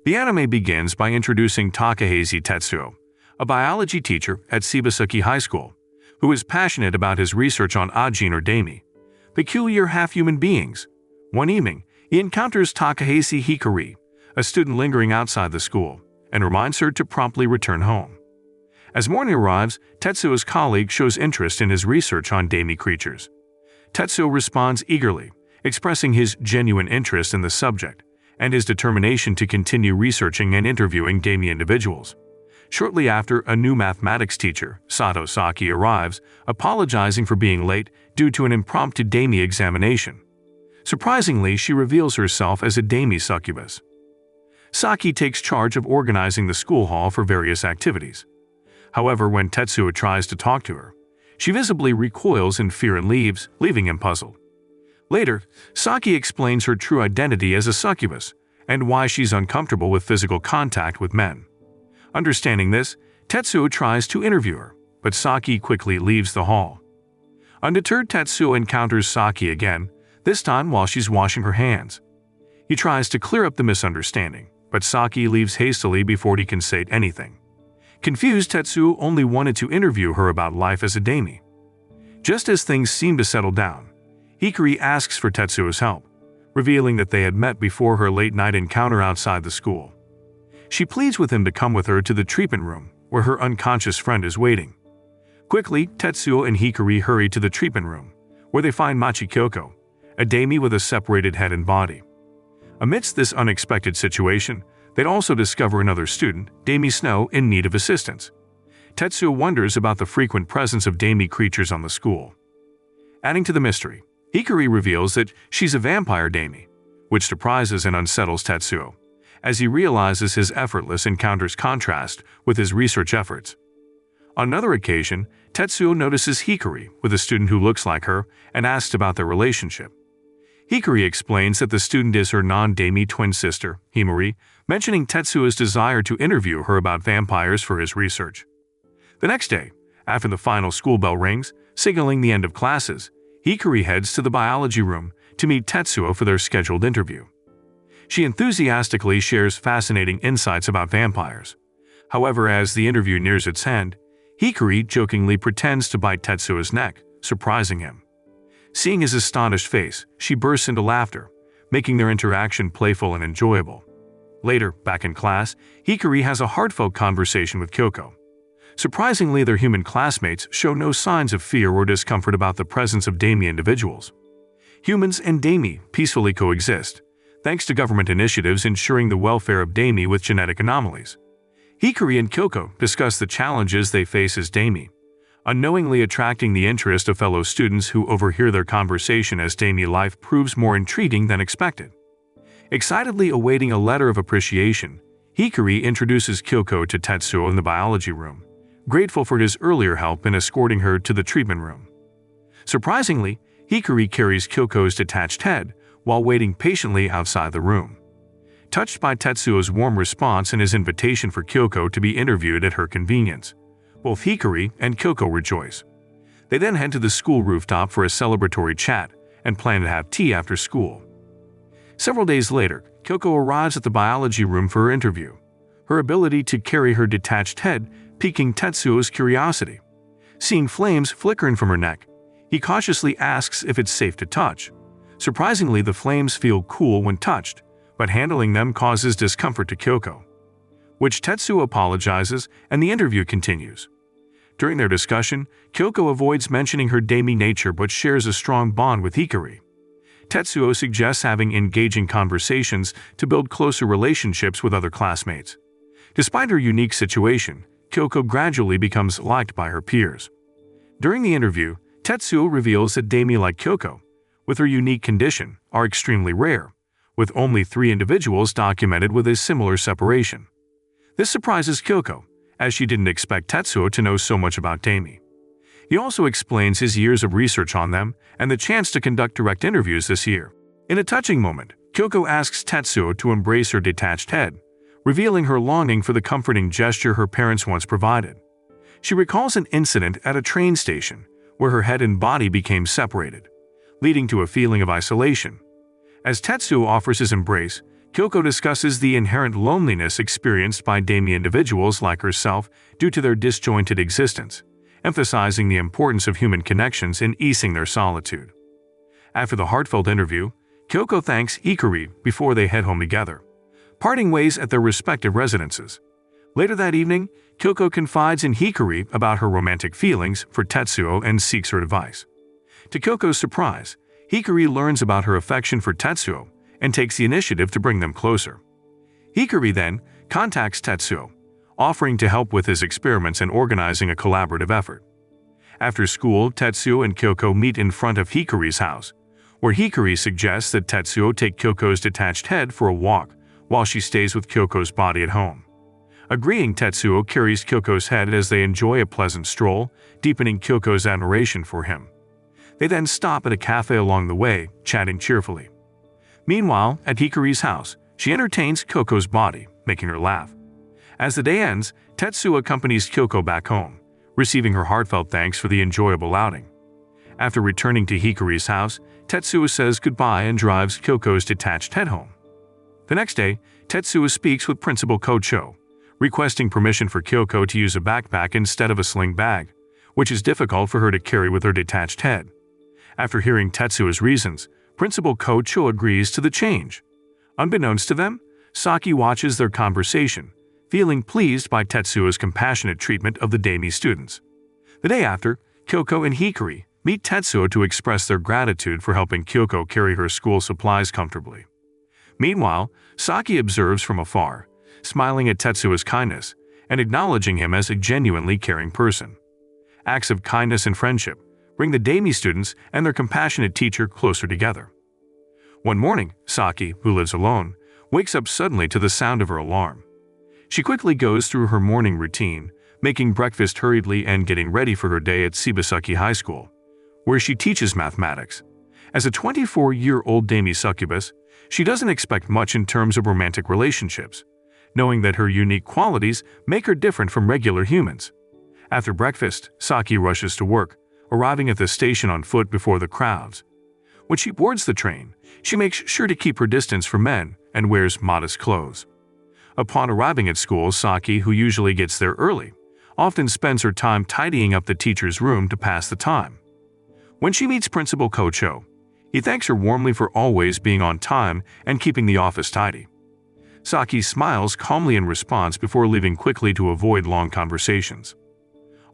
The anime begins by introducing Takahashi Tetsuo, a biology teacher at Shibasuki High School, who is passionate about his research on ajin or demi, peculiar half-human beings. One evening, he encounters Takahashi Hikari, a student lingering outside the school, and reminds her to promptly return home. As morning arrives, Tetsuo's colleague shows interest in his research on demi creatures. Tetsuo responds eagerly, expressing his genuine interest in the subject and his determination to continue researching and interviewing demi individuals. Shortly after, a new mathematics teacher, Sato Saki, arrives, apologizing for being late due to an impromptu demi examination. Surprisingly, she reveals herself as a demi succubus. Saki takes charge of organizing the school hall for various activities. However, when Tetsuo tries to talk to her, she visibly recoils in fear and leaves, leaving him puzzled. Later, Saki explains her true identity as a succubus and why she's uncomfortable with physical contact with men. Understanding this, Tetsuo tries to interview her, but Saki quickly leaves the hall. Undeterred, Tetsuo encounters Saki again, this time while she's washing her hands. He tries to clear up the misunderstanding, but Saki leaves hastily before he can say anything. Confused, Tetsuo only wanted to interview her about life as a demi. Just as things seem to settle down, Hikari asks for Tetsuo's help, revealing that they had met before her late-night encounter outside the school. She pleads with him to come with her to the treatment room, where her unconscious friend is waiting. Quickly, Tetsuo and Hikari hurry to the treatment room, where they find Machi Kyoko, a demi with a separated head and body. Amidst this unexpected situation, they'd also discover another student, Demi Snow, in need of assistance. Tetsuo wonders about the frequent presence of demi creatures on the school. Adding to the mystery, Hikari reveals that she's a vampire demi, which surprises and unsettles Tetsuo, as he realizes his effortless encounter's contrast with his research efforts. On another occasion, Tetsuo notices Hikari with a student who looks like her and asks about their relationship. Hikari explains that the student is her non-demi twin sister, Himari, mentioning Tetsuo's desire to interview her about vampires for his research. The next day, after the final school bell rings, signaling the end of classes, Hikari heads to the biology room to meet Tetsuo for their scheduled interview. She enthusiastically shares fascinating insights about vampires. However, as the interview nears its end, Hikari jokingly pretends to bite Tetsuo's neck, surprising him. Seeing his astonished face, she bursts into laughter, making their interaction playful and enjoyable. Later, back in class, Hikari has a heartfelt conversation with Kyoko. Surprisingly, their human classmates show no signs of fear or discomfort about the presence of demi individuals. Humans and demi peacefully coexist, thanks to government initiatives ensuring the welfare of demi with genetic anomalies. Hikari and Kyoko discuss the challenges they face as demi, unknowingly attracting the interest of fellow students who overhear their conversation as demi life proves more intriguing than expected. Excitedly awaiting a letter of appreciation, Hikari introduces Kyoko to Tetsuo in the biology room, grateful for his earlier help in escorting her to the treatment room. Surprisingly, Hikari carries Kyoko's detached head while waiting patiently outside the room. Touched by Tetsuo's warm response and his invitation for Kyoko to be interviewed at her convenience, both Hikari and Kyoko rejoice. They then head to the school rooftop for a celebratory chat and plan to have tea after school. Several days later, Kyoko arrives at the biology room for her interview, her ability to carry her detached head piquing Tetsuo's curiosity. Seeing flames flickering from her neck, he cautiously asks if it's safe to touch. Surprisingly, the flames feel cool when touched, but handling them causes discomfort to Kyoko, which Tetsuo apologizes and the interview continues. During their discussion, Kyoko avoids mentioning her demi nature but shares a strong bond with Hikari. Tetsuo suggests having engaging conversations to build closer relationships with other classmates. Despite her unique situation, Kyoko gradually becomes liked by her peers. During the interview, Tetsuo reveals that demi like Kyoko, with her unique condition, are extremely rare, with only 3 individuals documented with a similar separation. This surprises Kyoko, as she didn't expect Tetsuo to know so much about demi. He also explains his years of research on them and the chance to conduct direct interviews this year. In a touching moment, Kyoko asks Tetsuo to embrace her detached head, revealing her longing for the comforting gesture her parents once provided. She recalls an incident at a train station where her head and body became separated, leading to a feeling of isolation. As Tetsuo offers his embrace, Kyoko discusses the inherent loneliness experienced by demi individuals like herself due to their disjointed existence, emphasizing the importance of human connections in easing their solitude. After the heartfelt interview, Kyoko thanks Hikari before they head home together, parting ways at their respective residences. Later that evening, Kyoko confides in Hikari about her romantic feelings for Tetsuo and seeks her advice. To Kyoko's surprise, Hikari learns about her affection for Tetsuo and takes the initiative to bring them closer. Hikari then contacts Tetsuo, offering to help with his experiments and organizing a collaborative effort. After school, Tetsuo and Kyoko meet in front of Hikari's house, where Hikari suggests that Tetsuo take Kyoko's detached head for a walk while she stays with Kyoko's body at home. Agreeing, Tetsuo carries Kyoko's head as they enjoy a pleasant stroll, deepening Kyoko's admiration for him. They then stop at a cafe along the way, chatting cheerfully. Meanwhile, at Hikari's house, she entertains Kyoko's body, making her laugh. As the day ends, Tetsuo accompanies Kyoko back home, receiving her heartfelt thanks for the enjoyable outing. After returning to Hikari's house, Tetsuo says goodbye and drives Kyoko's detached head home. The next day, Tetsuo speaks with Principal Kocho, requesting permission for Kyoko to use a backpack instead of a sling bag, which is difficult for her to carry with her detached head. After hearing Tetsuo's reasons, Principal Kocho agrees to the change. Unbeknownst to them, Saki watches their conversation, feeling pleased by Tetsuo's compassionate treatment of the demi students. The day after, Kyoko and Hikari meet Tetsuo to express their gratitude for helping Kyoko carry her school supplies comfortably. Meanwhile, Saki observes from afar, smiling at Tetsuo's kindness and acknowledging him as a genuinely caring person. Acts of kindness and friendship bring the demi students and their compassionate teacher closer together. One morning, Saki, who lives alone, wakes up suddenly to the sound of her alarm. She quickly goes through her morning routine, making breakfast hurriedly and getting ready for her day at Shibasaki High School, where she teaches mathematics. As a 24-year-old demi succubus, she doesn't expect much in terms of romantic relationships, knowing that her unique qualities make her different from regular humans. After breakfast, Saki rushes to work, arriving at the station on foot before the crowds. When she boards the train, she makes sure to keep her distance from men and wears modest clothes. Upon arriving at school, Saki, who usually gets there early, often spends her time tidying up the teacher's room to pass the time. When she meets Principal Kocho, he thanks her warmly for always being on time and keeping the office tidy. Saki smiles calmly in response before leaving quickly to avoid long conversations.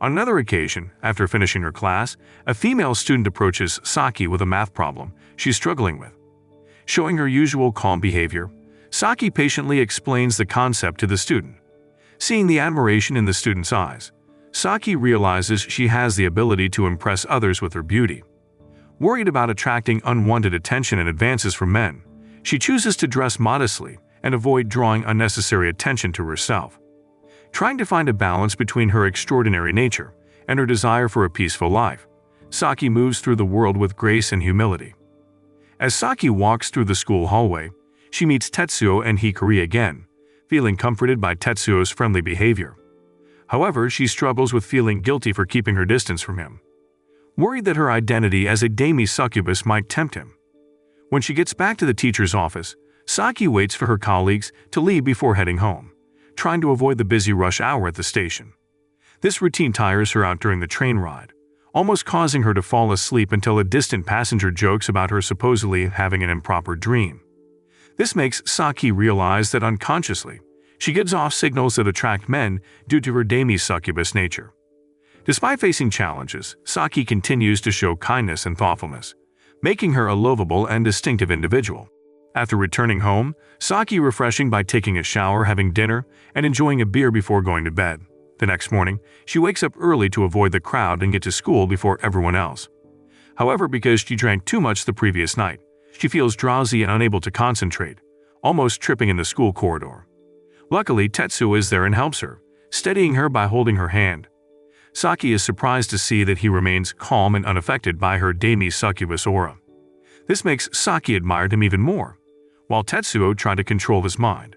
On another occasion, after finishing her class, a female student approaches Saki with a math problem she's struggling with. Showing her usual calm behavior, Saki patiently explains the concept to the student. Seeing the admiration in the student's eyes, Saki realizes she has the ability to impress others with her beauty. Worried about attracting unwanted attention and advances from men, she chooses to dress modestly and avoid drawing unnecessary attention to herself. Trying to find a balance between her extraordinary nature and her desire for a peaceful life, Saki moves through the world with grace and humility. As Saki walks through the school hallway, she meets Tetsuo and Hikari again, feeling comforted by Tetsuo's friendly behavior. However, she struggles with feeling guilty for keeping her distance from him, worried that her identity as a demi succubus might tempt him. When she gets back to the teacher's office, Saki waits for her colleagues to leave before heading home, trying to avoid the busy rush hour at the station. This routine tires her out during the train ride, almost causing her to fall asleep until a distant passenger jokes about her supposedly having an improper dream. This makes Saki realize that unconsciously, she gives off signals that attract men due to her demi succubus nature. Despite facing challenges, Saki continues to show kindness and thoughtfulness, making her a lovable and distinctive individual. After returning home, Saki refreshing by taking a shower, having dinner, and enjoying a beer before going to bed. The next morning, she wakes up early to avoid the crowd and get to school before everyone else. However, because she drank too much the previous night, she feels drowsy and unable to concentrate, almost tripping in the school corridor. Luckily, Tetsuo is there and helps her, steadying her by holding her hand. Saki is surprised to see that he remains calm and unaffected by her demi succubus aura. This makes Saki admire him even more, while Tetsuo tried to control his mind.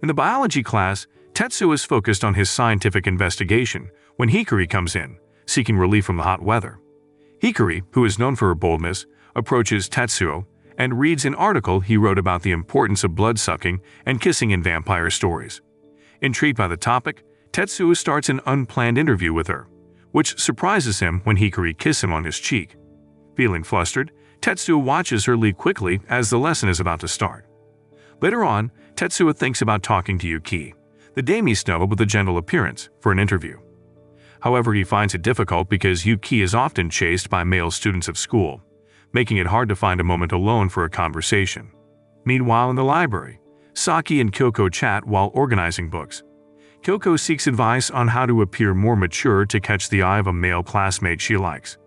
In the biology class, Tetsuo is focused on his scientific investigation when Hikari comes in, seeking relief from the hot weather. Hikari, who is known for her boldness, approaches Tetsuo and reads an article he wrote about the importance of blood-sucking and kissing in vampire stories. Intrigued by the topic, Tetsuo starts an unplanned interview with her, which surprises him when Hikari kisses him on his cheek. Feeling flustered, Tetsuo watches her leave quickly as the lesson is about to start. Later on, Tetsuo thinks about talking to Yuki, the demi snob with a gentle appearance, for an interview. However, he finds it difficult because Yuki is often chased by male students of school, making it hard to find a moment alone for a conversation. Meanwhile, in the library, Saki and Kyoko chat while organizing books. Kyoko seeks advice on how to appear more mature to catch the eye of a male classmate she likes.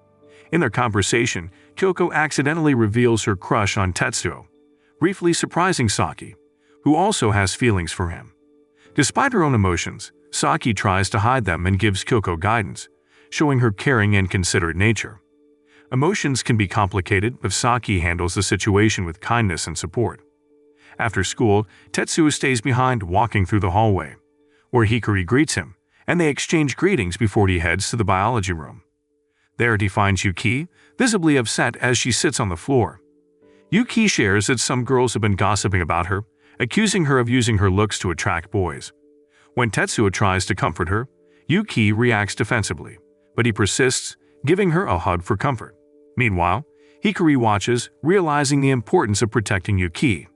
In their conversation, Kyoko accidentally reveals her crush on Tetsuo, briefly surprising Saki, who also has feelings for him. Despite her own emotions, Saki tries to hide them and gives Kyoko guidance, showing her caring and considerate nature. Emotions can be complicated if Saki handles the situation with kindness and support. After school, Tetsuo stays behind, walking through the hallway, where Hikari greets him, and they exchange greetings before he heads to the biology room. There he finds Yuki, visibly upset as she sits on the floor. Yuki shares that some girls have been gossiping about her, accusing her of using her looks to attract boys. When Tetsuo tries to comfort her, Yuki reacts defensively, but he persists, giving her a hug for comfort. Meanwhile, Hikari watches, realizing the importance of protecting Yuki.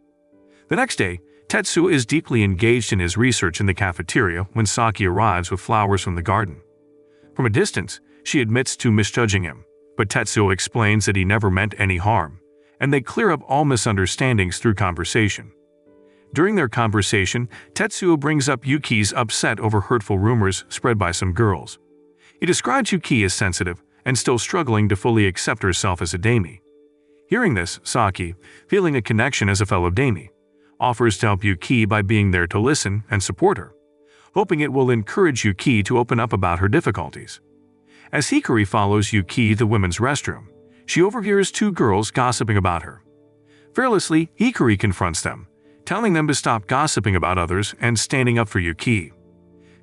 The next day, Tetsuo is deeply engaged in his research in the cafeteria when Saki arrives with flowers from the garden. From a distance, she admits to misjudging him, but Tetsuo explains that he never meant any harm, and they clear up all misunderstandings through conversation. During their conversation, Tetsuo brings up Yuki's upset over hurtful rumors spread by some girls. He describes Yuki as sensitive and still struggling to fully accept herself as a demi. Hearing this, Saki, feeling a connection as a fellow demi, offers to help Yuki by being there to listen and support her, hoping it will encourage Yuki to open up about her difficulties. As Hikari follows Yuki to the women's restroom, she overhears two girls gossiping about her. Fearlessly, Hikari confronts them, telling them to stop gossiping about others and standing up for Yuki.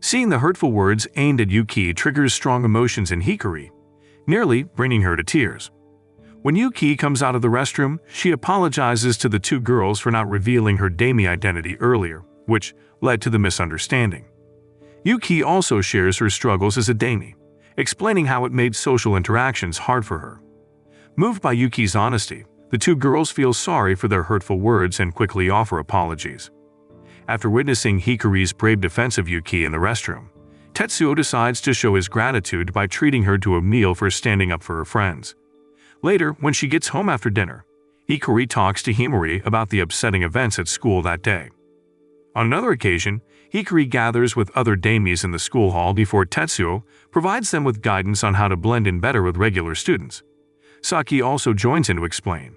Seeing the hurtful words aimed at Yuki triggers strong emotions in Hikari, nearly bringing her to tears. When Yuki comes out of the restroom, she apologizes to the two girls for not revealing her demi identity earlier, which led to the misunderstanding. Yuki also shares her struggles as a demi, explaining how it made social interactions hard for her. Moved by Yuki's honesty, the two girls feel sorry for their hurtful words and quickly offer apologies. After witnessing Hikari's brave defense of Yuki in the restroom, Tetsuo decides to show his gratitude by treating her to a meal for standing up for her friends. Later, when she gets home after dinner, Hikari talks to Himari about the upsetting events at school that day. On another occasion, Hikari gathers with other demis in the school hall before Tetsuo provides them with guidance on how to blend in better with regular students. Saki also joins in to explain.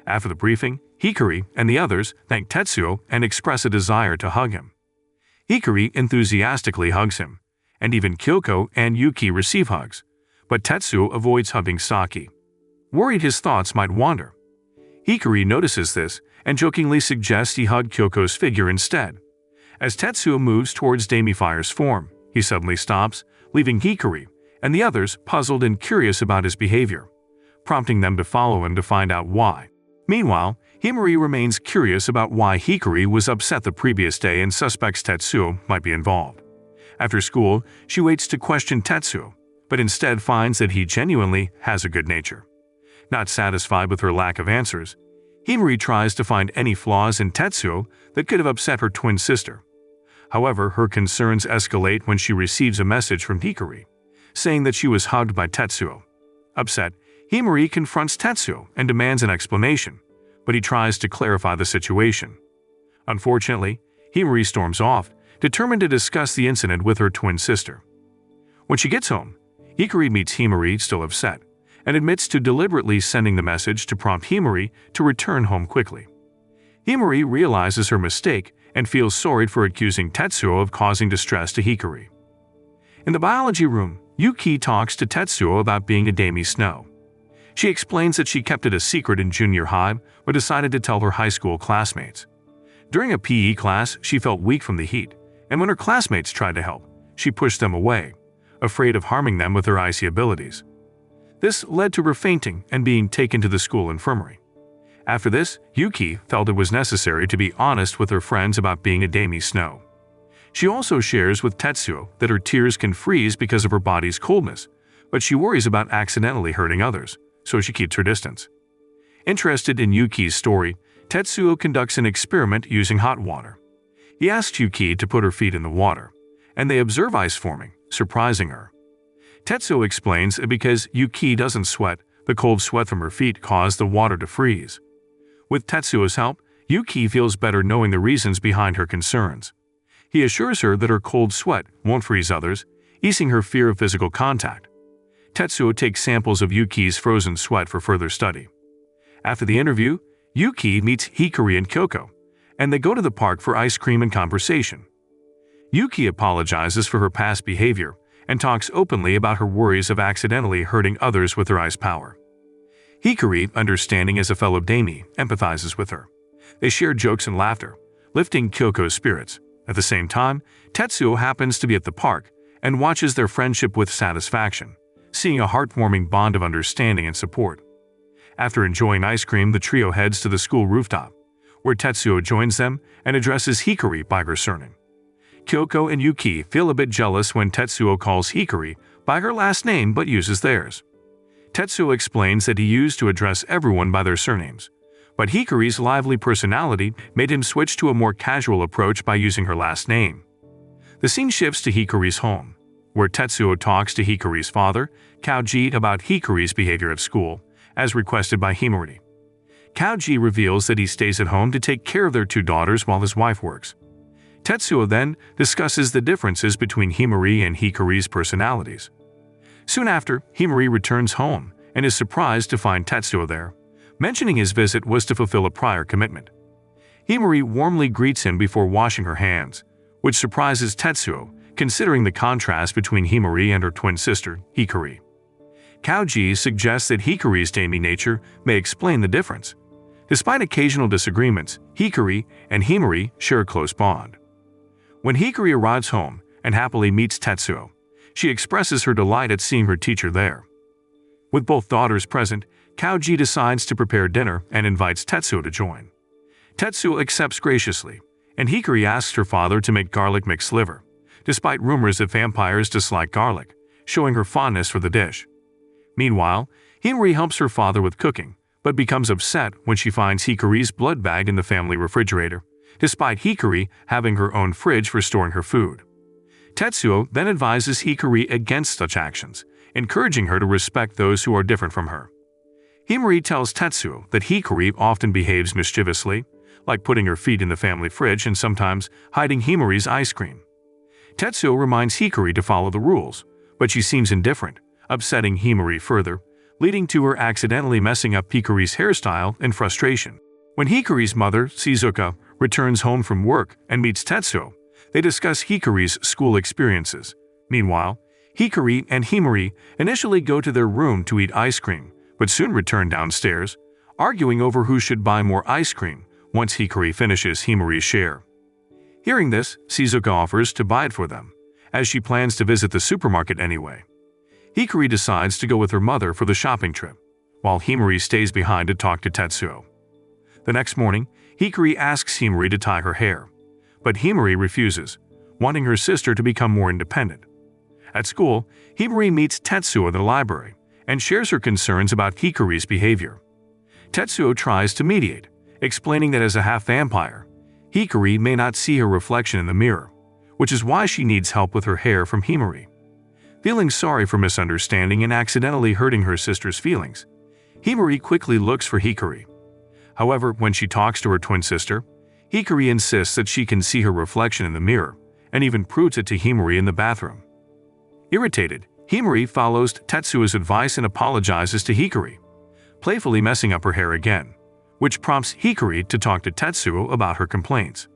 After the briefing, Hikari and the others thank Tetsuo and express a desire to hug him. Hikari enthusiastically hugs him, and even Kyoko and Yuki receive hugs, but Tetsuo avoids hugging Saki, worried his thoughts might wander. Hikari notices this and jokingly suggests he hug Kyoko's figure instead. As Tetsuo moves towards Demi-Fire's form, he suddenly stops, leaving Hikari and the others puzzled and curious about his behavior, prompting them to follow him to find out why. Meanwhile, Himari remains curious about why Hikari was upset the previous day and suspects Tetsuo might be involved. After school, she waits to question Tetsuo, but instead finds that he genuinely has a good nature. Not satisfied with her lack of answers, Himari tries to find any flaws in Tetsuo that could have upset her twin sister. However, her concerns escalate when she receives a message from Hikari, saying that she was hugged by Tetsuo. Upset, Himari confronts Tetsuo and demands an explanation, but he tries to clarify the situation. Unfortunately, Himari storms off, determined to discuss the incident with her twin sister. When she gets home, Hikari meets Himari still upset, and admits to deliberately sending the message to prompt Himari to return home quickly. Himari realizes her mistake and feels sorry for accusing Tetsuo of causing distress to Hikari. In the biology room, Yuki talks to Tetsuo about being a demi snow. She explains that she kept it a secret in junior high but decided to tell her high school classmates. During a PE class, she felt weak from the heat, and when her classmates tried to help, she pushed them away, afraid of harming them with her icy abilities. This led to her fainting and being taken to the school infirmary. After this, Yuki felt it was necessary to be honest with her friends about being a demi-snow. She also shares with Tetsuo that her tears can freeze because of her body's coldness, but she worries about accidentally hurting others, so she keeps her distance. Interested in Yuki's story, Tetsuo conducts an experiment using hot water. He asks Yuki to put her feet in the water, and they observe ice forming, surprising her. Tetsuo explains that because Yuki doesn't sweat, the cold sweat from her feet caused the water to freeze. With Tetsuo's help, Yuki feels better knowing the reasons behind her concerns. He assures her that her cold sweat won't freeze others, easing her fear of physical contact. Tetsuo takes samples of Yuki's frozen sweat for further study. After the interview, Yuki meets Hikari and Kyoko, and they go to the park for ice cream and conversation. Yuki apologizes for her past behavior and talks openly about her worries of accidentally hurting others with her ice power. Hikari, understanding as a fellow demi, empathizes with her. They share jokes and laughter, lifting Kyoko's spirits. At the same time, Tetsuo happens to be at the park and watches their friendship with satisfaction, seeing a heartwarming bond of understanding and support. After enjoying ice cream, the trio heads to the school rooftop, where Tetsuo joins them and addresses Hikari by her surname. Kyoko and Yuki feel a bit jealous when Tetsuo calls Hikari by her last name but uses theirs. Tetsuo explains that he used to address everyone by their surnames, but Hikari's lively personality made him switch to a more casual approach by using her last name. The scene shifts to Hikari's home, where Tetsuo talks to Hikari's father, Kaoji, about Hikari's behavior at school, as requested by Himari. Kaoji reveals that he stays at home to take care of their two daughters while his wife works. Tetsuo then discusses the differences between Himari and Hikari's personalities. Soon after, Himari returns home and is surprised to find Tetsuo there, mentioning his visit was to fulfill a prior commitment. Himari warmly greets him before washing her hands, which surprises Tetsuo, considering the contrast between Himari and her twin sister, Hikari. Kaoji suggests that Hikari's demi nature may explain the difference. Despite occasional disagreements, Hikari and Himari share a close bond. When Hikari arrives home and happily meets Tetsuo, she expresses her delight at seeing her teacher there. With both daughters present, Kaoji decides to prepare dinner and invites Tetsuo to join. Tetsuo accepts graciously, and Hikari asks her father to make garlic mixed liver, despite rumors that vampires dislike garlic, showing her fondness for the dish. Meanwhile, Himari helps her father with cooking, but becomes upset when she finds Hikari's blood bag in the family refrigerator, despite Hikari having her own fridge for storing her food. Tetsuo then advises Hikari against such actions, encouraging her to respect those who are different from her. Himari tells Tetsuo that Hikari often behaves mischievously, like putting her feet in the family fridge and sometimes hiding Himari's ice cream. Tetsuo reminds Hikari to follow the rules, but she seems indifferent, upsetting Himari further, leading to her accidentally messing up Hikari's hairstyle in frustration. When Hikari's mother, Shizuka, returns home from work and meets Tetsuo, they discuss Hikari's school experiences. Meanwhile, Hikari and Himari initially go to their room to eat ice cream, but soon return downstairs, arguing over who should buy more ice cream once Hikari finishes Himari's share. Hearing this, Shizuka offers to buy it for them, as she plans to visit the supermarket anyway. Hikari decides to go with her mother for the shopping trip, while Himari stays behind to talk to Tetsuo. The next morning, Hikari asks Himari to tie her hair, but Himari refuses, wanting her sister to become more independent. At school, Himari meets Tetsuo in the library and shares her concerns about Hikari's behavior. Tetsuo tries to mediate, explaining that as a half-vampire, Hikari may not see her reflection in the mirror, which is why she needs help with her hair from Himari. Feeling sorry for misunderstanding and accidentally hurting her sister's feelings, Himari quickly looks for Hikari. However, when she talks to her twin sister, Hikari insists that she can see her reflection in the mirror and even proves it to Himari in the bathroom. Irritated, Himari follows Tetsuo's advice and apologizes to Hikari, playfully messing up her hair again, which prompts Hikari to talk to Tetsuo about her complaints.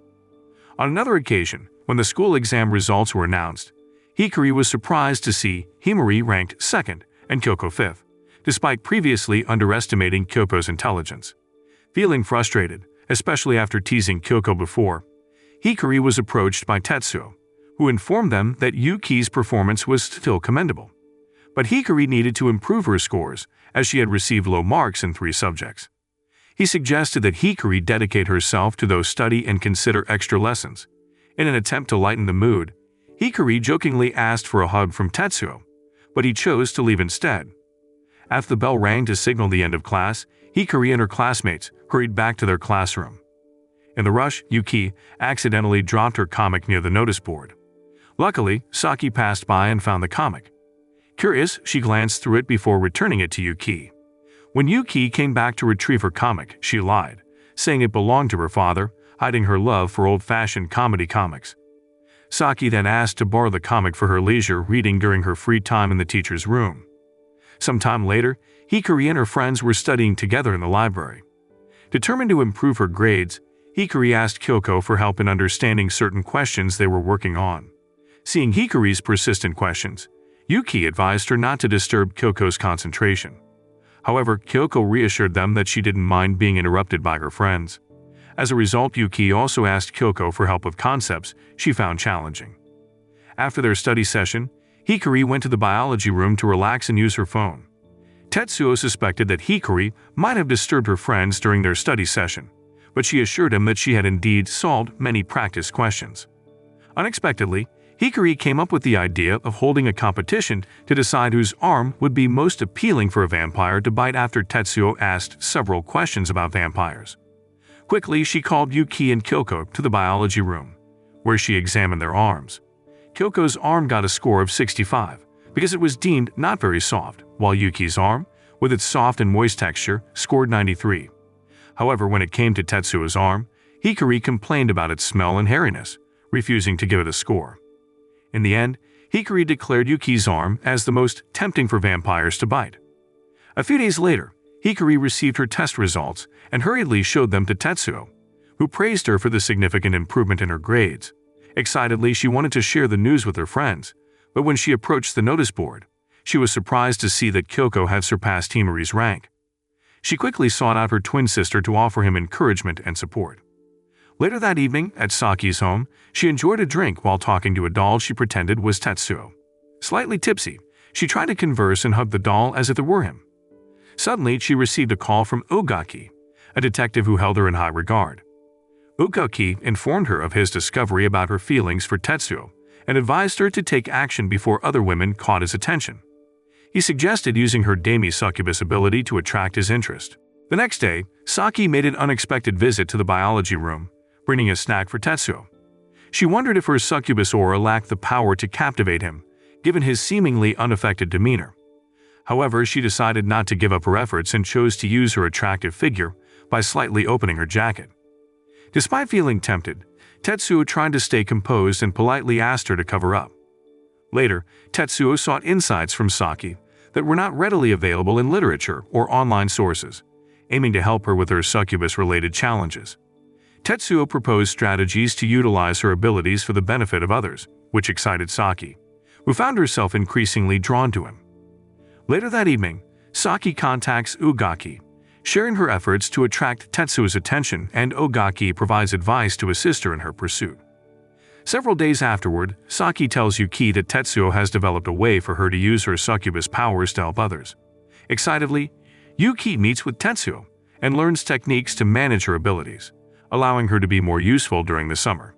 On another occasion, when the school exam results were announced, Hikari was surprised to see Himari ranked second and Kyoko fifth, despite previously underestimating Kyoko's intelligence. Feeling frustrated, especially after teasing Kyoko before, Hikari was approached by Tetsuo, who informed them that Yuki's performance was still commendable. But Hikari needed to improve her scores as she had received low marks in 3 subjects. He suggested that Hikari dedicate herself to those study and consider extra lessons. In an attempt to lighten the mood, Hikari jokingly asked for a hug from Tetsuo, but he chose to leave instead. After the bell rang to signal the end of class, Hikari and her classmates hurried back to their classroom. In the rush, Yuki accidentally dropped her comic near the notice board. Luckily, Saki passed by and found the comic. Curious, she glanced through it before returning it to Yuki. When Yuki came back to retrieve her comic, she lied, saying it belonged to her father, hiding her love for old-fashioned comedy comics. Saki then asked to borrow the comic for her leisure reading during her free time in the teacher's room. Some time later, Hikari and her friends were studying together in the library. Determined to improve her grades, Hikari asked Kyoko for help in understanding certain questions they were working on. Seeing Hikari's persistent questions, Yuki advised her not to disturb Kyoko's concentration. However, Kyoko reassured them that she didn't mind being interrupted by her friends. As a result, Yuki also asked Kyoko for help with concepts she found challenging. After their study session, Hikari went to the biology room to relax and use her phone. Tetsuo suspected that Hikari might have disturbed her friends during their study session, but she assured him that she had indeed solved many practice questions. Unexpectedly, Hikari came up with the idea of holding a competition to decide whose arm would be most appealing for a vampire to bite after Tetsuo asked several questions about vampires. Quickly, she called Yuki and Kyoko to the biology room, where she examined their arms. Kyoko's arm got a score of 65 because it was deemed not very soft, while Yuki's arm, with its soft and moist texture, scored 93. However, when it came to Tetsuo's arm, Hikari complained about its smell and hairiness, refusing to give it a score. In the end, Hikari declared Yuki's arm as the most tempting for vampires to bite. A few days later, Hikari received her test results and hurriedly showed them to Tetsuo, who praised her for the significant improvement in her grades. Excitedly, she wanted to share the news with her friends, but when she approached the notice board, she was surprised to see that Kyoko had surpassed Himari's rank. She quickly sought out her twin sister to offer him encouragement and support. Later that evening, at Saki's home, she enjoyed a drink while talking to a doll she pretended was Tetsuo. Slightly tipsy, she tried to converse and hug the doll as if it were him. Suddenly, she received a call from Ogaki, a detective who held her in high regard. Ogaki informed her of his discovery about her feelings for Tetsuo and advised her to take action before other women caught his attention. He suggested using her demi-succubus ability to attract his interest. The next day, Saki made an unexpected visit to the biology room, bringing a snack for Tetsuo. She wondered if her succubus aura lacked the power to captivate him, given his seemingly unaffected demeanor. However, she decided not to give up her efforts and chose to use her attractive figure by slightly opening her jacket. Despite feeling tempted, Tetsuo tried to stay composed and politely asked her to cover up. Later, Tetsuo sought insights from Saki that were not readily available in literature or online sources, aiming to help her with her succubus-related challenges. Tetsuo proposed strategies to utilize her abilities for the benefit of others, which excited Saki, who found herself increasingly drawn to him. Later that evening, Saki contacts Ogaki, sharing her efforts to attract Tetsuo's attention, and Ogaki provides advice to assist her in her pursuit. Several days afterward, Saki tells Yuki that Tetsuo has developed a way for her to use her succubus powers to help others. Excitedly, Yuki meets with Tetsuo and learns techniques to manage her abilities, allowing her to be more useful during the summer.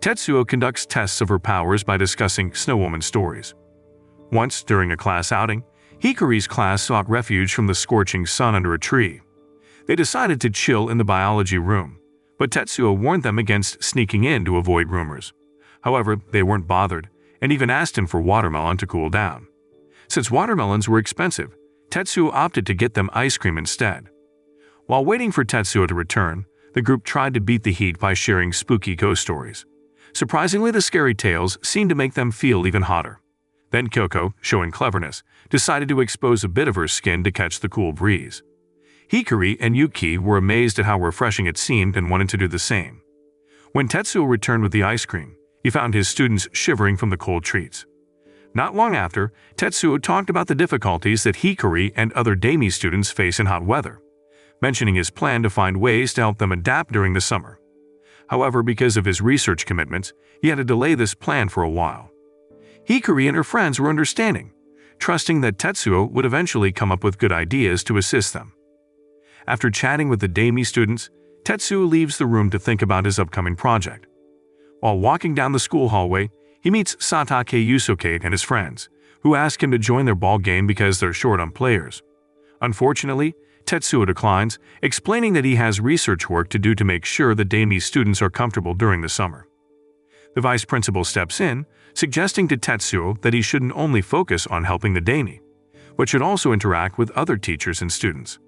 Tetsuo conducts tests of her powers by discussing Snow Woman stories. Once, during a class outing, Hikari's class sought refuge from the scorching sun under a tree. They decided to chill in the biology room, but Tetsuo warned them against sneaking in to avoid rumors. However, they weren't bothered, and even asked him for watermelon to cool down. Since watermelons were expensive, Tetsuo opted to get them ice cream instead. While waiting for Tetsuo to return, the group tried to beat the heat by sharing spooky ghost stories. Surprisingly, the scary tales seemed to make them feel even hotter. Then Kyoko, showing cleverness, decided to expose a bit of her skin to catch the cool breeze. Hikari and Yuki were amazed at how refreshing it seemed and wanted to do the same. When Tetsuo returned with the ice cream, he found his students shivering from the cold treats. Not long after, Tetsuo talked about the difficulties that Hikari and other demi students face in hot weather, mentioning his plan to find ways to help them adapt during the summer. However, because of his research commitments, he had to delay this plan for a while. Hikari and her friends were understanding, trusting that Tetsuo would eventually come up with good ideas to assist them. After chatting with the demi students, Tetsuo leaves the room to think about his upcoming project. While walking down the school hallway, he meets Satake Yusuke and his friends, who ask him to join their ball game because they're short on players. Unfortunately, Tetsuo declines, explaining that he has research work to do to make sure the demi students are comfortable during the summer. The vice principal steps in, suggesting to Tetsuo that he shouldn't only focus on helping the demi, but should also interact with other teachers and students.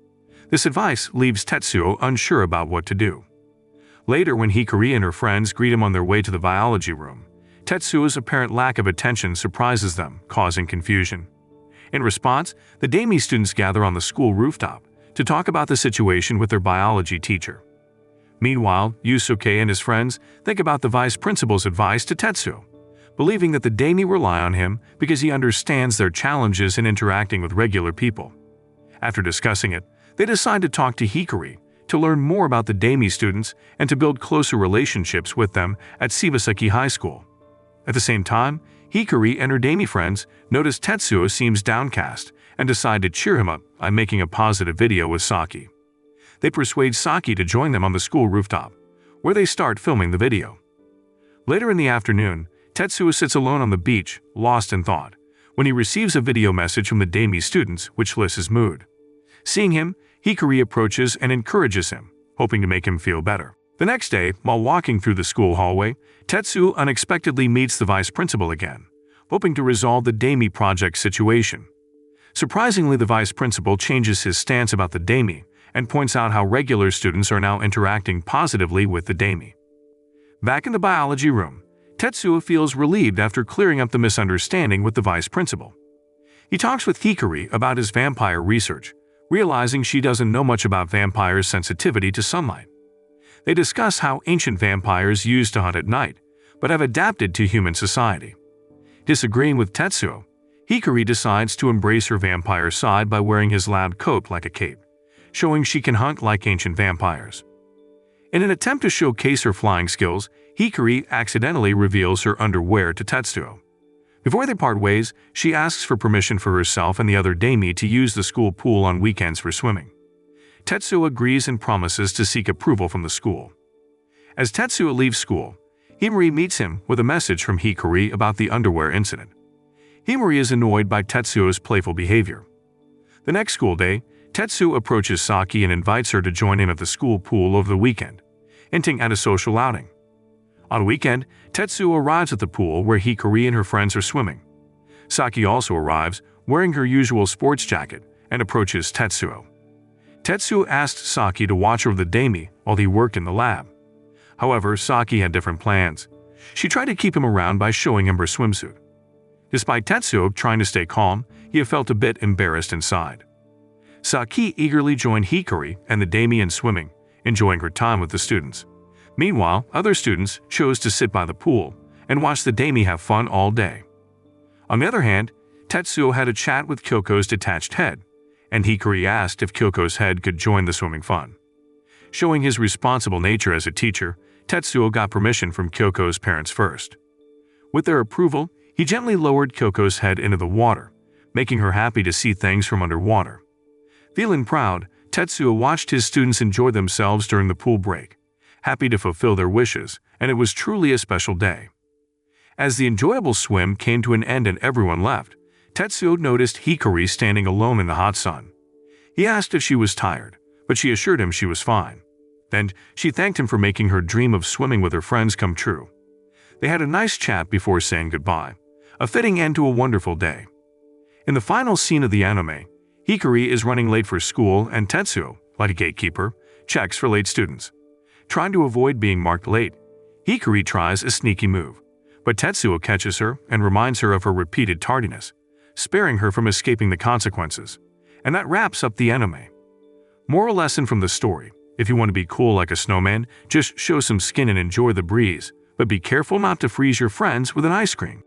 This advice leaves Tetsuo unsure about what to do. Later, when Hikari and her friends greet him on their way to the biology room, Tetsuo's apparent lack of attention surprises them, causing confusion. In response, the demi students gather on the school rooftop to talk about the situation with their biology teacher. Meanwhile, Yusuke and his friends think about the vice principal's advice to Tetsuo, believing that the demi rely on him because he understands their challenges in interacting with regular people. After discussing it, they decide to talk to Hikari to learn more about the demi students and to build closer relationships with them at Shibasaki High School. At the same time, Hikari and her demi friends notice Tetsuo seems downcast and decide to cheer him up by making a positive video with Saki. They persuade Saki to join them on the school rooftop, where they start filming the video. Later in the afternoon, Tetsuo sits alone on the beach, lost in thought, when he receives a video message from the demi students which lifts his mood. Seeing him, Hikari approaches and encourages him, hoping to make him feel better. The next day, while walking through the school hallway, Tetsuo unexpectedly meets the vice principal again, hoping to resolve the demi project situation. Surprisingly, the vice principal changes his stance about the demi and points out how regular students are now interacting positively with the demi. Back in the biology room, Tetsuo feels relieved after clearing up the misunderstanding with the vice principal. He talks with Hikari about his vampire research, realizing she doesn't know much about vampires' sensitivity to sunlight. They discuss how ancient vampires used to hunt at night, but have adapted to human society. Disagreeing with Tetsuo, Hikari decides to embrace her vampire side by wearing his lab coat like a cape, showing she can hunt like ancient vampires. In an attempt to showcase her flying skills, Hikari accidentally reveals her underwear to Tetsuo. Before they part ways, she asks for permission for herself and the other demi to use the school pool on weekends for swimming. Tetsuo agrees and promises to seek approval from the school. As Tetsuo leaves school, Himari meets him with a message from Hikari about the underwear incident. Himari is annoyed by Tetsuo's playful behavior. The next school day, Tetsuo approaches Saki and invites her to join him at the school pool over the weekend, hinting at a social outing. On a weekend, Tetsuo arrives at the pool where Hikari and her friends are swimming. Saki also arrives, wearing her usual sports jacket, and approaches Tetsuo. Tetsuo asked Saki to watch over the demi while he worked in the lab. However, Saki had different plans. She tried to keep him around by showing him her swimsuit. Despite Tetsuo trying to stay calm, he felt a bit embarrassed inside. Saki eagerly joined Hikari and the demi in swimming, enjoying her time with the students. Meanwhile, other students chose to sit by the pool and watch the demi have fun all day. On the other hand, Tetsuo had a chat with Kyoko's detached head, and Hikari asked if Kyoko's head could join the swimming fun. Showing his responsible nature as a teacher, Tetsuo got permission from Kyoko's parents first. With their approval, he gently lowered Kyoko's head into the water, making her happy to see things from underwater. Feeling proud, Tetsuo watched his students enjoy themselves during the pool break, happy to fulfill their wishes, and it was truly a special day. As the enjoyable swim came to an end and everyone left, Tetsuo noticed Hikari standing alone in the hot sun. He asked if she was tired, but she assured him she was fine. Then she thanked him for making her dream of swimming with her friends come true. They had a nice chat before saying goodbye, a fitting end to a wonderful day. In the final scene of the anime, Hikari is running late for school and Tetsuo, like a gatekeeper, checks for late students. Trying to avoid being marked late, Hikari tries a sneaky move, but Tetsuo catches her and reminds her of her repeated tardiness, sparing her from escaping the consequences. And that wraps up the anime. Moral lesson from the story: if you want to be cool like a snowman, just show some skin and enjoy the breeze, but be careful not to freeze your friends with an ice cream.